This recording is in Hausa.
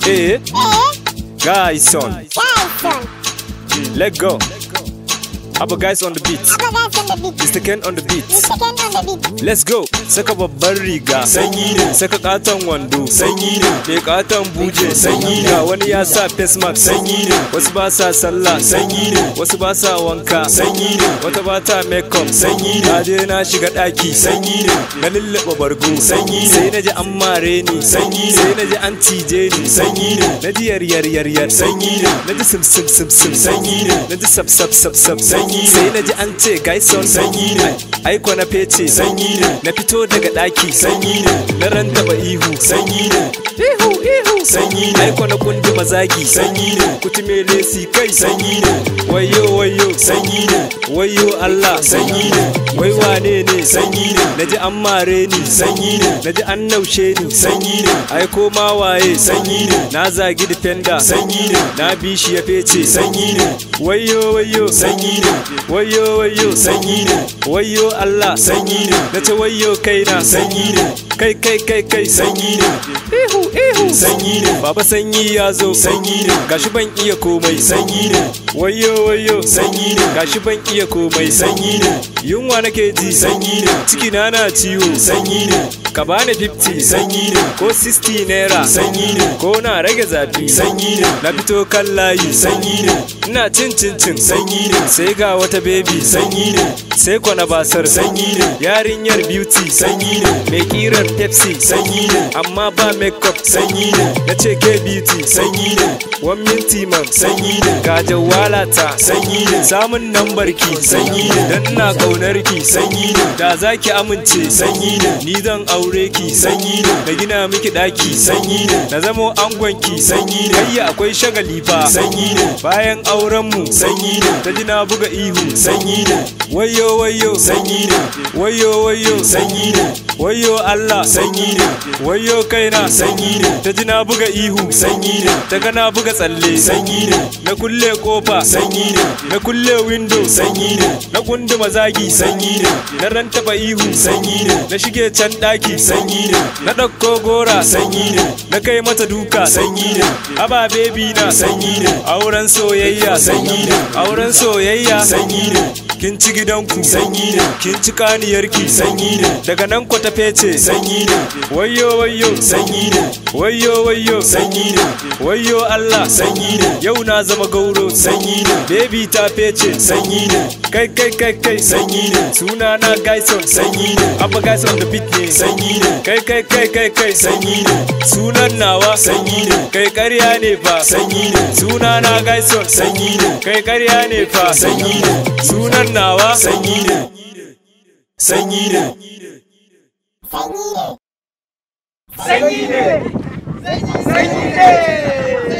Eh? Guys on. Let go. Abba guys on the beat. Mr. Ken on the beat. Let's go. Saka babbar riga sanyi ne, saka katon wando sanyi ne, mai katon buje sanyi ne, wani ya sa face mask sanyi ne, wasu ba sa sallah sanyi ne, wasu ba sa wanka sanyi ne, wata ba ta makeup sanyi ne, na je na shiga daki sanyi ne, na lullaba bargo sanyi ne, sai na ji an mare ni sanyi ne, sai na ji an cije ni sanyi ne, na ji yar sanyi ne, na ji sim sanyi ne, na ji sab sanyi, sai na ji an ce gaison sanyi ne, aiko na fece sanyi ne, na fito daga daki sanyi ne, na rantaba ihu sanyi ne, ihu sanyi ne, aiko na kundi mazagi sanyi ne, kutume lesi kai sanyi ne, wayo sanyi ne, wayo Allah sanyi ne, wai wane ne sanyi ne, naji an mare ni sanyi ne, naji an naushe ni sanyi ne, aiko ma waye sanyi ne, na zagi defender sanyi ne, na bi shi ya fece sanyi ne, wayo sanyi ne, wayo sanyi ne, wayo Allah sanyi ne, nace wayo kaina sanyi ne, kai sanyi ne, ihu sanyi ne, baba sanyi ya zo sanyi ne, gashi ban iya komai sanyi ne, wayo sanyi ne, gashi ban iya komai sanyi ne, yunwa nake ji sanyi ne, ciki na ciwo sanyi ne, ka bani 50 sanyi ne, ko 60 naira sanyi ne, ko na rage zafi sanyi ne, na fito kan layi sanyi ne, ina cin sanyi ne, sai ga wata baby sanyi ne, sai kwana basar sanyi ne, yarinyar beauty sanyi ne, mai kirar Pepsi sanyi ne, amma ba makeup sanyi ne, nace ke beauty sanyi ne, 1 minti man sanyi ne, ga jawala ta sanyi ne, samun nambar ki sanyi ne, dan ina kaunar ki sanyi ne, da zaki amince sanyi ne, ni zan aure ki sanyi ne, na gina miki daki sanyi ne, na zamo angon ki sanyi ne, kai akwai shagali fa sanyi ne, bayan auren mu sanyi ne, ta ji na buga ihu sanyi ne, wayo sanyi ne, wayo sanyi ne, wayo Allah sanyi ne, wayo kaina sanyi ne, ta ji na buga ihu sanyi ne, ta ga na buga tsalle sanyi ne, na kulle kofa sanyi ne, na kulle window sanyi ne, na kundi mazagi sanyi ne, na rantaba ihu sanyi ne, na shige can daki sanyi ne, na ɗauko gora sanyi ne, na kai mata duka sanyi ne, aba baby na sanyi ne, auren soyayya sanyi ne, auren soyayya sanyi ne, kin ci gidanku sanyi ne, kin ci kaniyarki sanyi ne, daga nan ku ta fece sanyi ne, wayo sanyi ne, wayo sanyi ne, wayo Allah sanyi ne, yau na zama gauro sanyi ne, baby ta fece sanyi ne, kai sanyi ne, suna na gaison sanyi ne, abba gaison on the beat ne sanyi ne, kai sanyi ne, sunan nawa sanyi ne, kai ƙarya ne fa sanyi ne, suna na gaison sanyi ne, kai ƙarya ne fa sanyi ne, sunan nawa sanyi ne, sanyi ne, sanyi ne, sanyi ne.